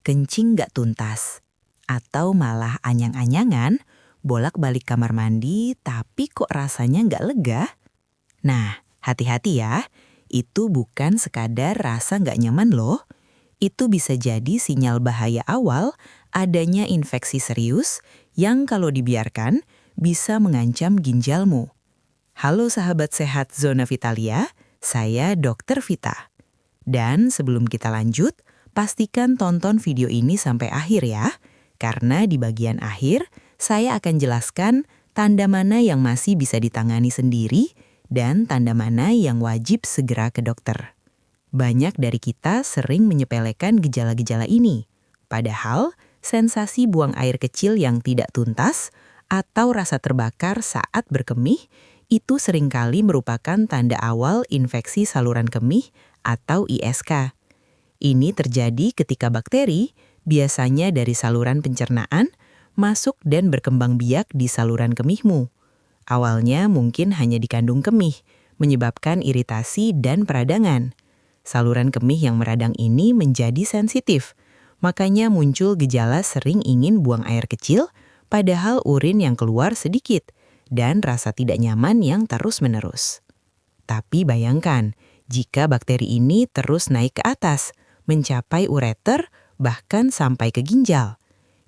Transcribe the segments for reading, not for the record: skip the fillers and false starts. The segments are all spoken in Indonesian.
kencing nggak tuntas, atau malah anyang-anyangan, bolak-balik kamar mandi tapi kok rasanya nggak lega? Nah, hati-hati ya, itu bukan sekadar rasa nggak nyaman loh. Itu bisa jadi sinyal bahaya awal adanya infeksi serius yang kalau dibiarkan bisa mengancam ginjalmu. Halo sahabat sehat Zona Vitalia, saya Dr. Vita. Dan sebelum kita lanjut, pastikan tonton video ini sampai akhir ya, karena di bagian akhir saya akan jelaskan tanda mana yang masih bisa ditangani sendiri dan tanda mana yang wajib segera ke dokter. Banyak dari kita sering menyepelekan gejala-gejala ini, padahal sensasi buang air kecil yang tidak tuntas atau rasa terbakar saat berkemih itu seringkali merupakan tanda awal infeksi saluran kemih atau ISK. Ini terjadi ketika bakteri, biasanya dari saluran pencernaan, masuk dan berkembang biak di saluran kemihmu. Awalnya mungkin hanya di kandung kemih, menyebabkan iritasi dan peradangan. Saluran kemih yang meradang ini menjadi sensitif, makanya muncul gejala sering ingin buang air kecil, padahal urin yang keluar sedikit, dan rasa tidak nyaman yang terus-menerus. Tapi bayangkan, jika bakteri ini terus naik ke atas, mencapai ureter, bahkan sampai ke ginjal.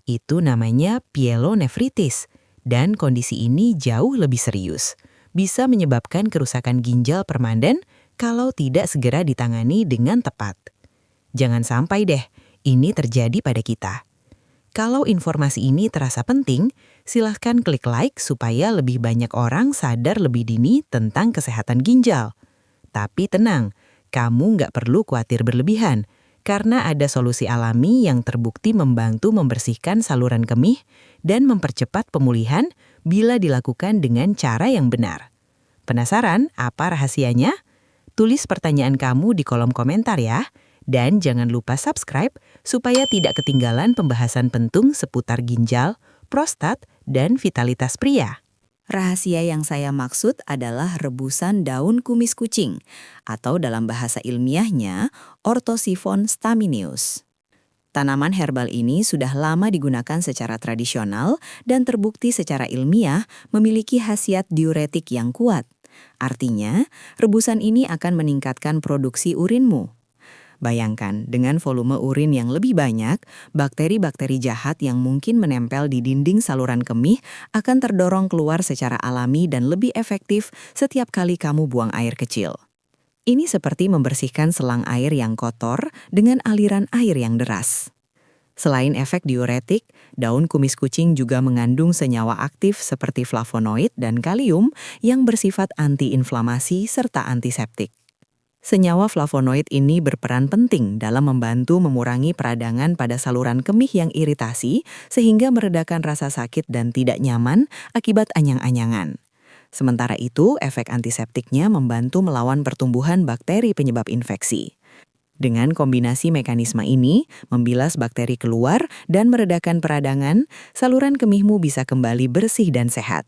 Itu namanya pyelonefritis, dan kondisi ini jauh lebih serius. Bisa menyebabkan kerusakan ginjal permanen kalau tidak segera ditangani dengan tepat. Jangan sampai deh, ini terjadi pada kita. Kalau informasi ini terasa penting, silahkan klik like supaya lebih banyak orang sadar lebih dini tentang kesehatan ginjal. Tapi tenang, kamu nggak perlu khawatir berlebihan, karena ada solusi alami yang terbukti membantu membersihkan saluran kemih dan mempercepat pemulihan bila dilakukan dengan cara yang benar. Penasaran apa rahasianya? Tulis pertanyaan kamu di kolom komentar ya. Dan jangan lupa subscribe supaya tidak ketinggalan pembahasan penting seputar ginjal, prostat, dan vitalitas pria. Rahasia yang saya maksud adalah rebusan daun kumis kucing, atau dalam bahasa ilmiahnya, Orthosiphon stamineus. Tanaman herbal ini sudah lama digunakan secara tradisional dan terbukti secara ilmiah memiliki khasiat diuretik yang kuat. Artinya, rebusan ini akan meningkatkan produksi urinmu. Bayangkan, dengan volume urin yang lebih banyak, bakteri-bakteri jahat yang mungkin menempel di dinding saluran kemih akan terdorong keluar secara alami dan lebih efektif setiap kali kamu buang air kecil. Ini seperti membersihkan selang air yang kotor dengan aliran air yang deras. Selain efek diuretik, daun kumis kucing juga mengandung senyawa aktif seperti flavonoid dan kalium yang bersifat antiinflamasi serta antiseptik. Senyawa flavonoid ini berperan penting dalam membantu mengurangi peradangan pada saluran kemih yang iritasi sehingga meredakan rasa sakit dan tidak nyaman akibat anyang-anyangan. Sementara itu, efek antiseptiknya membantu melawan pertumbuhan bakteri penyebab infeksi. Dengan kombinasi mekanisme ini, membilas bakteri keluar dan meredakan peradangan, saluran kemihmu bisa kembali bersih dan sehat.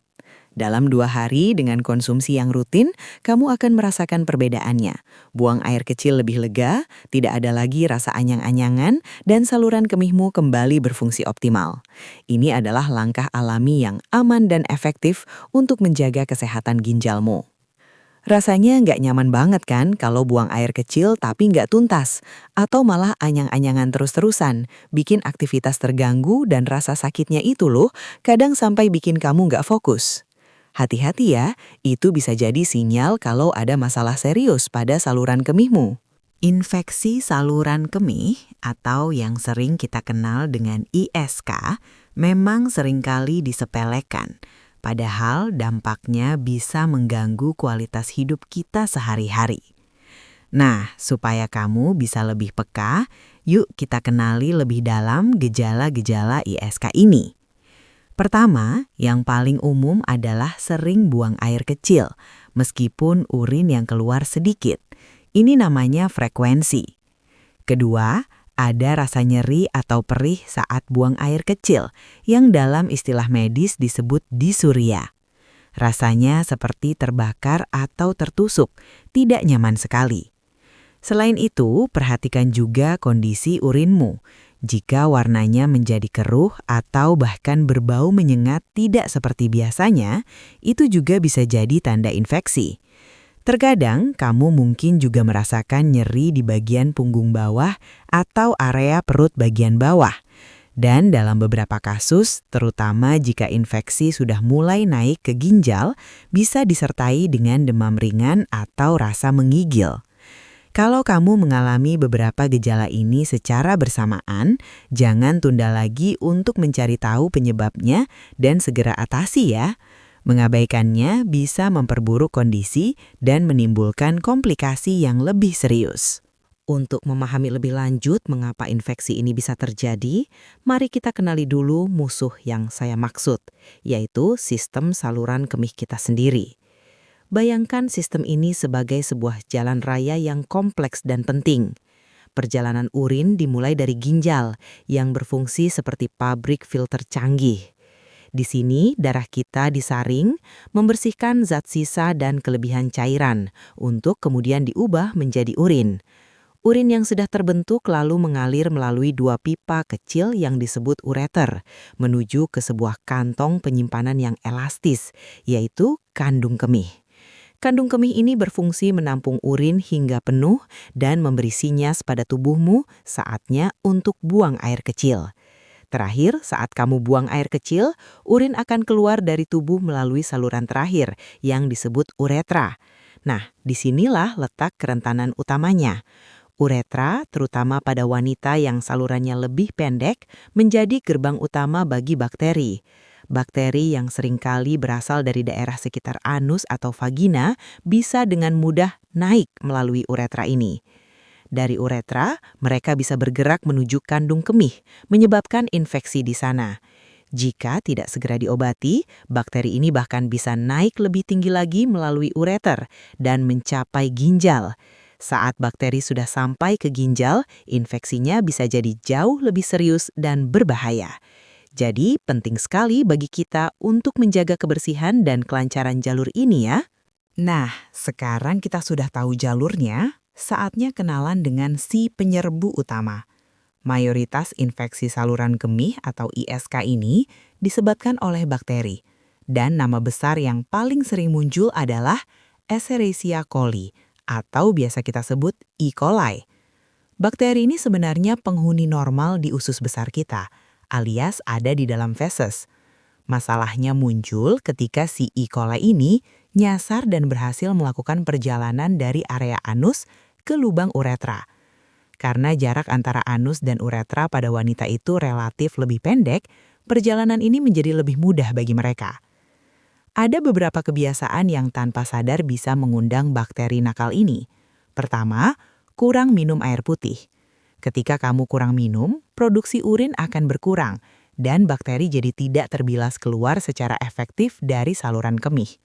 Dalam 2 hari dengan konsumsi yang rutin, kamu akan merasakan perbedaannya. Buang air kecil lebih lega, tidak ada lagi rasa anyang-anyangan, dan saluran kemihmu kembali berfungsi optimal. Ini adalah langkah alami yang aman dan efektif untuk menjaga kesehatan ginjalmu. Rasanya nggak nyaman banget kan kalau buang air kecil tapi nggak tuntas, atau malah anyang-anyangan terus-terusan, bikin aktivitas terganggu dan rasa sakitnya itu loh, kadang sampai bikin kamu nggak fokus. Hati-hati ya, itu bisa jadi sinyal kalau ada masalah serius pada saluran kemihmu. Infeksi saluran kemih atau yang sering kita kenal dengan ISK memang seringkali disepelekan, padahal dampaknya bisa mengganggu kualitas hidup kita sehari-hari. Nah, supaya kamu bisa lebih peka, yuk kita kenali lebih dalam gejala-gejala ISK ini. Pertama, yang paling umum adalah sering buang air kecil, meskipun urin yang keluar sedikit. Ini namanya frekuensi. Kedua, ada rasa nyeri atau perih saat buang air kecil, yang dalam istilah medis disebut dysuria. Rasanya seperti terbakar atau tertusuk, tidak nyaman sekali. Selain itu, perhatikan juga kondisi urinmu. Jika warnanya menjadi keruh atau bahkan berbau menyengat tidak seperti biasanya, itu juga bisa jadi tanda infeksi. Terkadang kamu mungkin juga merasakan nyeri di bagian punggung bawah atau area perut bagian bawah. Dan dalam beberapa kasus, terutama jika infeksi sudah mulai naik ke ginjal, bisa disertai dengan demam ringan atau rasa menggigil. Kalau kamu mengalami beberapa gejala ini secara bersamaan, jangan tunda lagi untuk mencari tahu penyebabnya dan segera atasi ya. Mengabaikannya bisa memperburuk kondisi dan menimbulkan komplikasi yang lebih serius. Untuk memahami lebih lanjut mengapa infeksi ini bisa terjadi, mari kita kenali dulu musuh yang saya maksud, yaitu sistem saluran kemih kita sendiri. Bayangkan sistem ini sebagai sebuah jalan raya yang kompleks dan penting. Perjalanan urin dimulai dari ginjal yang berfungsi seperti pabrik filter canggih. Di sini, darah kita disaring, membersihkan zat sisa dan kelebihan cairan untuk kemudian diubah menjadi urin. Urin yang sudah terbentuk lalu mengalir melalui dua pipa kecil yang disebut ureter, menuju ke sebuah kantong penyimpanan yang elastis, yaitu kandung kemih. Kandung kemih ini berfungsi menampung urin hingga penuh dan memberi sinyas pada tubuhmu saatnya untuk buang air kecil. Terakhir, saat kamu buang air kecil, urin akan keluar dari tubuh melalui saluran terakhir yang disebut uretra. Nah, disinilah letak kerentanan utamanya. Uretra, terutama pada wanita yang salurannya lebih pendek, menjadi gerbang utama bagi bakteri. Bakteri yang seringkali berasal dari daerah sekitar anus atau vagina bisa dengan mudah naik melalui uretra ini. Dari uretra, mereka bisa bergerak menuju kandung kemih, menyebabkan infeksi di sana. Jika tidak segera diobati, bakteri ini bahkan bisa naik lebih tinggi lagi melalui ureter dan mencapai ginjal. Saat bakteri sudah sampai ke ginjal, infeksinya bisa jadi jauh lebih serius dan berbahaya. Jadi, penting sekali bagi kita untuk menjaga kebersihan dan kelancaran jalur ini ya. Nah, sekarang kita sudah tahu jalurnya, saatnya kenalan dengan si penyerbu utama. Mayoritas infeksi saluran kemih atau ISK ini disebabkan oleh bakteri. Dan nama besar yang paling sering muncul adalah Escherichia coli atau biasa kita sebut E. coli. Bakteri ini sebenarnya penghuni normal di usus besar kita, alias ada di dalam feses. Masalahnya muncul ketika si E. coli ini nyasar dan berhasil melakukan perjalanan dari area anus ke lubang uretra. Karena jarak antara anus dan uretra pada wanita itu relatif lebih pendek, perjalanan ini menjadi lebih mudah bagi mereka. Ada beberapa kebiasaan yang tanpa sadar bisa mengundang bakteri nakal ini. Pertama, kurang minum air putih. Ketika kamu kurang minum, produksi urin akan berkurang dan bakteri jadi tidak terbilas keluar secara efektif dari saluran kemih.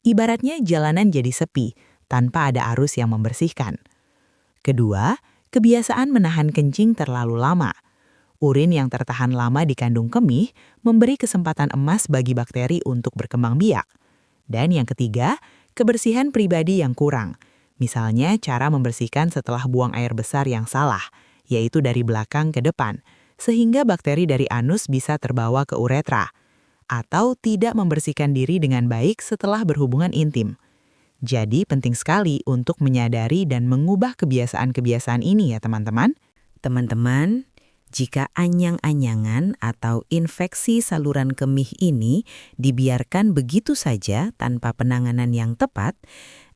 Ibaratnya jalanan jadi sepi, tanpa ada arus yang membersihkan. Kedua, kebiasaan menahan kencing terlalu lama. Urin yang tertahan lama di kandung kemih memberi kesempatan emas bagi bakteri untuk berkembang biak. Dan yang ketiga, kebersihan pribadi yang kurang. Misalnya cara membersihkan setelah buang air besar yang salah, yaitu dari belakang ke depan, sehingga bakteri dari anus bisa terbawa ke uretra. Atau tidak membersihkan diri dengan baik setelah berhubungan intim. Jadi penting sekali untuk menyadari dan mengubah kebiasaan-kebiasaan ini ya teman-teman. Teman-teman, jika anyang-anyangan atau infeksi saluran kemih ini dibiarkan begitu saja tanpa penanganan yang tepat,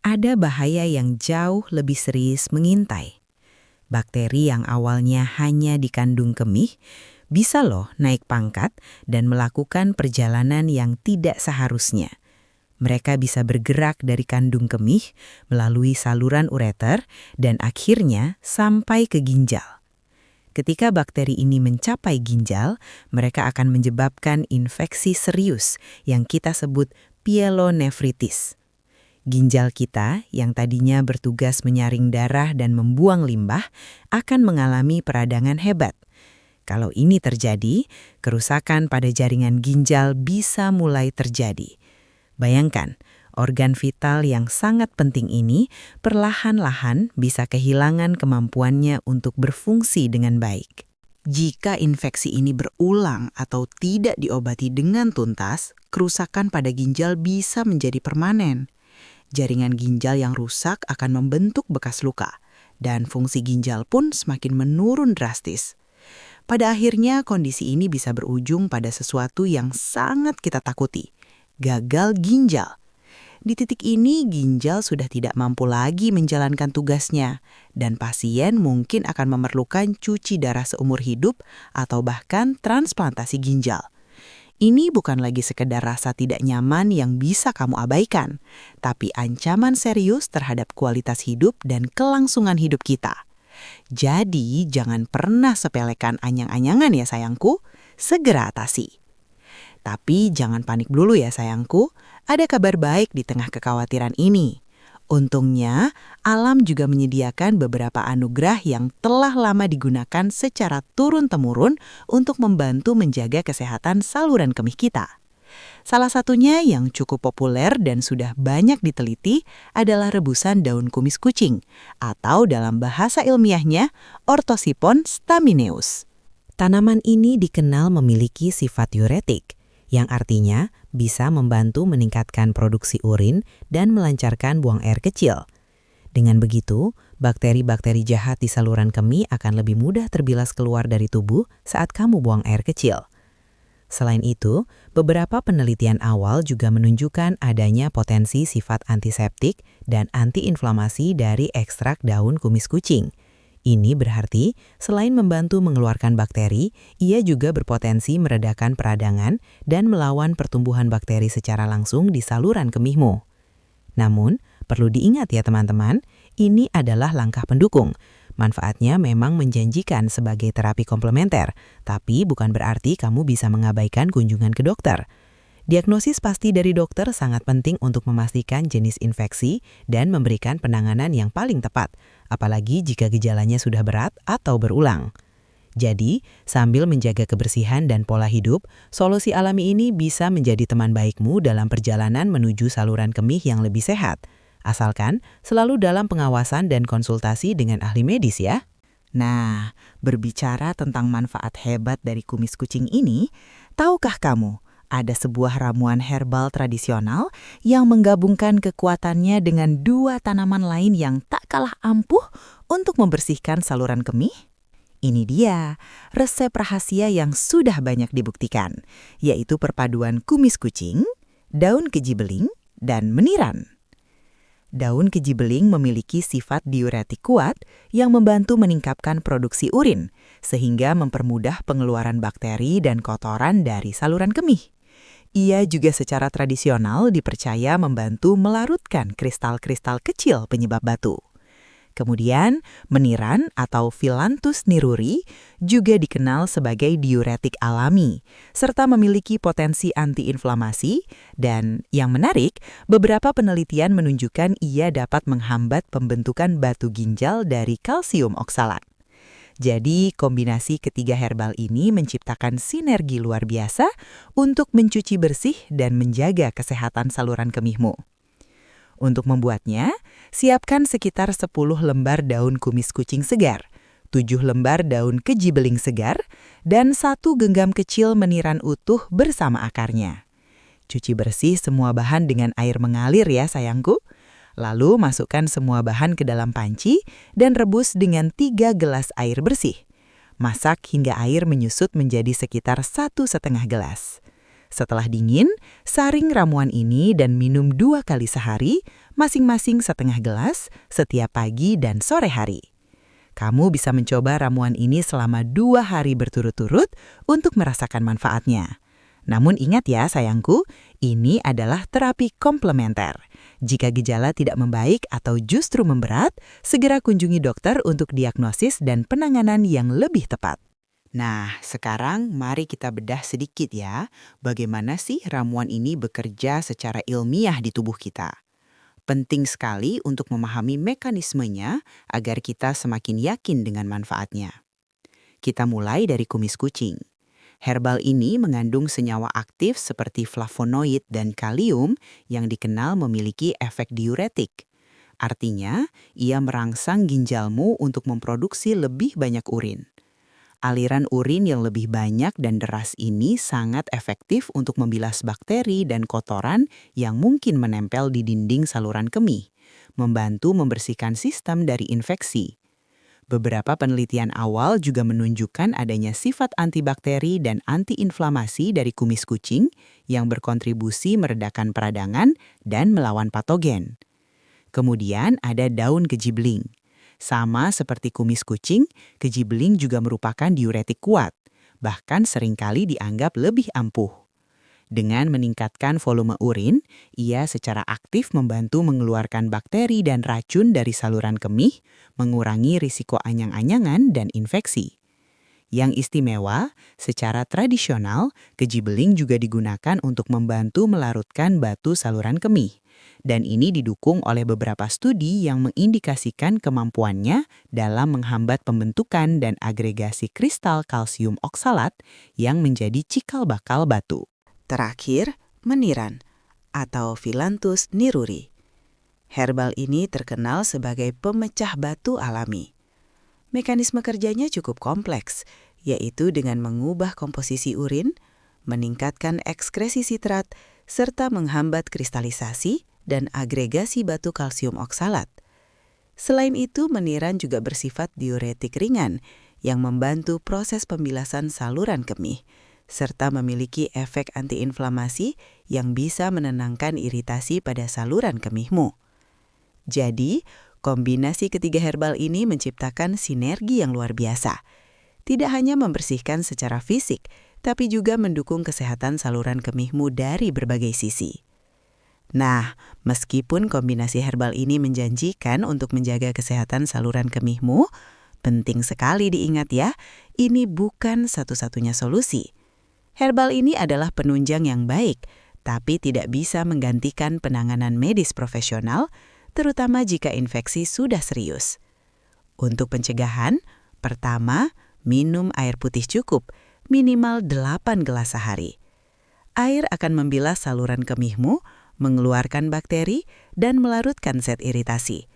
ada bahaya yang jauh lebih serius mengintai. Bakteri yang awalnya hanya di kandung kemih bisa loh naik pangkat dan melakukan perjalanan yang tidak seharusnya. Mereka bisa bergerak dari kandung kemih melalui saluran ureter dan akhirnya sampai ke ginjal. Ketika bakteri ini mencapai ginjal, mereka akan menyebabkan infeksi serius yang kita sebut pyelonefritis. Ginjal kita yang tadinya bertugas menyaring darah dan membuang limbah akan mengalami peradangan hebat. Kalau ini terjadi, kerusakan pada jaringan ginjal bisa mulai terjadi. Bayangkan, organ vital yang sangat penting ini perlahan-lahan bisa kehilangan kemampuannya untuk berfungsi dengan baik. Jika infeksi ini berulang atau tidak diobati dengan tuntas, kerusakan pada ginjal bisa menjadi permanen. Jaringan ginjal yang rusak akan membentuk bekas luka, dan fungsi ginjal pun semakin menurun drastis. Pada akhirnya, kondisi ini bisa berujung pada sesuatu yang sangat kita takuti, gagal ginjal. Di titik ini, ginjal sudah tidak mampu lagi menjalankan tugasnya, dan pasien mungkin akan memerlukan cuci darah seumur hidup atau bahkan transplantasi ginjal. Ini bukan lagi sekedar rasa tidak nyaman yang bisa kamu abaikan, tapi ancaman serius terhadap kualitas hidup dan kelangsungan hidup kita. Jadi, jangan pernah sepelekan anyang-anyangan ya sayangku, segera atasi. Tapi jangan panik dulu ya sayangku, ada kabar baik di tengah kekhawatiran ini. Untungnya, alam juga menyediakan beberapa anugerah yang telah lama digunakan secara turun-temurun untuk membantu menjaga kesehatan saluran kemih kita. Salah satunya yang cukup populer dan sudah banyak diteliti adalah rebusan daun kumis kucing, atau dalam bahasa ilmiahnya, Orthosipon stamineus. Tanaman ini dikenal memiliki sifat diuretik, yang artinya bisa membantu meningkatkan produksi urin dan melancarkan buang air kecil. Dengan begitu, bakteri-bakteri jahat di saluran kemih akan lebih mudah terbilas keluar dari tubuh saat kamu buang air kecil. Selain itu, beberapa penelitian awal juga menunjukkan adanya potensi sifat antiseptik dan antiinflamasi dari ekstrak daun kumis kucing. Ini berarti, selain membantu mengeluarkan bakteri, ia juga berpotensi meredakan peradangan dan melawan pertumbuhan bakteri secara langsung di saluran kemihmu. Namun, perlu diingat ya teman-teman, ini adalah langkah pendukung. Manfaatnya memang menjanjikan sebagai terapi komplementer, tapi bukan berarti kamu bisa mengabaikan kunjungan ke dokter. Diagnosis pasti dari dokter sangat penting untuk memastikan jenis infeksi dan memberikan penanganan yang paling tepat, apalagi jika gejalanya sudah berat atau berulang. Jadi, sambil menjaga kebersihan dan pola hidup, solusi alami ini bisa menjadi teman baikmu dalam perjalanan menuju saluran kemih yang lebih sehat. Asalkan selalu dalam pengawasan dan konsultasi dengan ahli medis ya. Nah, berbicara tentang manfaat hebat dari kumis kucing ini, tahukah kamu ada sebuah ramuan herbal tradisional yang menggabungkan kekuatannya dengan dua tanaman lain yang tak kalah ampuh untuk membersihkan saluran kemih? Ini dia, resep rahasia yang sudah banyak dibuktikan, yaitu perpaduan kumis kucing, daun kejibeling, dan meniran. Daun kejibeling memiliki sifat diuretik kuat yang membantu meningkatkan produksi urin, sehingga mempermudah pengeluaran bakteri dan kotoran dari saluran kemih. Ia juga secara tradisional dipercaya membantu melarutkan kristal-kristal kecil penyebab batu. Kemudian, meniran atau Phyllanthus niruri juga dikenal sebagai diuretik alami, serta memiliki potensi antiinflamasi, dan yang menarik, beberapa penelitian menunjukkan ia dapat menghambat pembentukan batu ginjal dari kalsium oksalat. Jadi, kombinasi ketiga herbal ini menciptakan sinergi luar biasa untuk mencuci bersih dan menjaga kesehatan saluran kemihmu. Untuk membuatnya, siapkan sekitar 10 lembar daun kumis kucing segar, 7 lembar daun kejibeling segar, dan 1 genggam kecil meniran utuh bersama akarnya. Cuci bersih semua bahan dengan air mengalir ya sayangku. Lalu masukkan semua bahan ke dalam panci dan rebus dengan 3 gelas air bersih. Masak hingga air menyusut menjadi sekitar 1,5 gelas. Setelah dingin, saring ramuan ini dan minum 2 kali sehari, masing-masing setengah gelas, setiap pagi dan sore hari. Kamu bisa mencoba ramuan ini selama 2 hari berturut-turut untuk merasakan manfaatnya. Namun ingat ya sayangku, ini adalah terapi komplementer. Jika gejala tidak membaik atau justru memberat, segera kunjungi dokter untuk diagnosis dan penanganan yang lebih tepat. Nah, sekarang mari kita bedah sedikit ya, bagaimana sih ramuan ini bekerja secara ilmiah di tubuh kita. Penting sekali untuk memahami mekanismenya agar kita semakin yakin dengan manfaatnya. Kita mulai dari kumis kucing. Herbal ini mengandung senyawa aktif seperti flavonoid dan kalium yang dikenal memiliki efek diuretik. Artinya, ia merangsang ginjalmu untuk memproduksi lebih banyak urin. Aliran urin yang lebih banyak dan deras ini sangat efektif untuk membilas bakteri dan kotoran yang mungkin menempel di dinding saluran kemih, membantu membersihkan sistem dari infeksi. Beberapa penelitian awal juga menunjukkan adanya sifat antibakteri dan antiinflamasi dari kumis kucing yang berkontribusi meredakan peradangan dan melawan patogen. Kemudian ada daun kejibling. Sama seperti kumis kucing, kejibling juga merupakan diuretik kuat, bahkan seringkali dianggap lebih ampuh. Dengan meningkatkan volume urin, ia secara aktif membantu mengeluarkan bakteri dan racun dari saluran kemih, mengurangi risiko anyang-anyangan dan infeksi. Yang istimewa, secara tradisional, kejibeling juga digunakan untuk membantu melarutkan batu saluran kemih. Dan ini didukung oleh beberapa studi yang mengindikasikan kemampuannya dalam menghambat pembentukan dan agregasi kristal kalsium oksalat yang menjadi cikal bakal batu. Terakhir, meniran atau Phyllanthus niruri. Herbal ini terkenal sebagai pemecah batu alami. Mekanisme kerjanya cukup kompleks, yaitu dengan mengubah komposisi urin, meningkatkan ekskresi sitrat, serta menghambat kristalisasi dan agregasi batu kalsium oksalat. Selain itu, meniran juga bersifat diuretik ringan yang membantu proses pembilasan saluran kemih, serta memiliki efek antiinflamasi yang bisa menenangkan iritasi pada saluran kemihmu. Jadi, kombinasi ketiga herbal ini menciptakan sinergi yang luar biasa. Tidak hanya membersihkan secara fisik, tapi juga mendukung kesehatan saluran kemihmu dari berbagai sisi. Nah, meskipun kombinasi herbal ini menjanjikan untuk menjaga kesehatan saluran kemihmu, penting sekali diingat ya, ini bukan satu-satunya solusi. Herbal ini adalah penunjang yang baik, tapi tidak bisa menggantikan penanganan medis profesional, terutama jika infeksi sudah serius. Untuk pencegahan, pertama, minum air putih cukup, minimal 8 gelas sehari. Air akan membilas saluran kemihmu, mengeluarkan bakteri, dan melarutkan zat iritasi.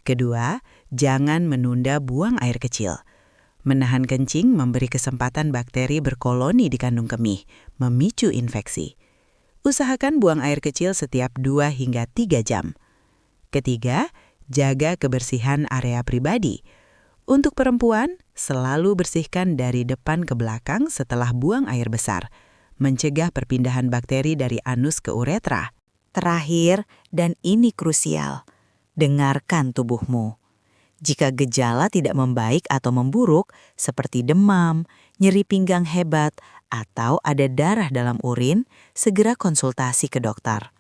Kedua, jangan menunda buang air kecil. Menahan kencing memberi kesempatan bakteri berkoloni di kandung kemih, memicu infeksi. Usahakan buang air kecil setiap 2 hingga 3 jam. Ketiga, jaga kebersihan area pribadi. Untuk perempuan, selalu bersihkan dari depan ke belakang setelah buang air besar, mencegah perpindahan bakteri dari anus ke uretra. Terakhir, dan ini krusial, dengarkan tubuhmu. Jika gejala tidak membaik atau memburuk, seperti demam, nyeri pinggang hebat, atau ada darah dalam urin, segera konsultasi ke dokter.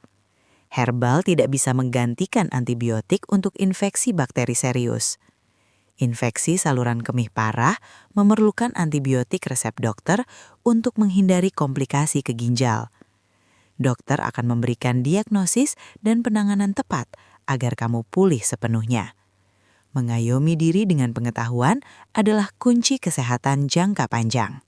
Herbal tidak bisa menggantikan antibiotik untuk infeksi bakteri serius. Infeksi saluran kemih parah memerlukan antibiotik resep dokter untuk menghindari komplikasi ke ginjal. Dokter akan memberikan diagnosis dan penanganan tepat agar kamu pulih sepenuhnya. Mengayomi diri dengan pengetahuan adalah kunci kesehatan jangka panjang.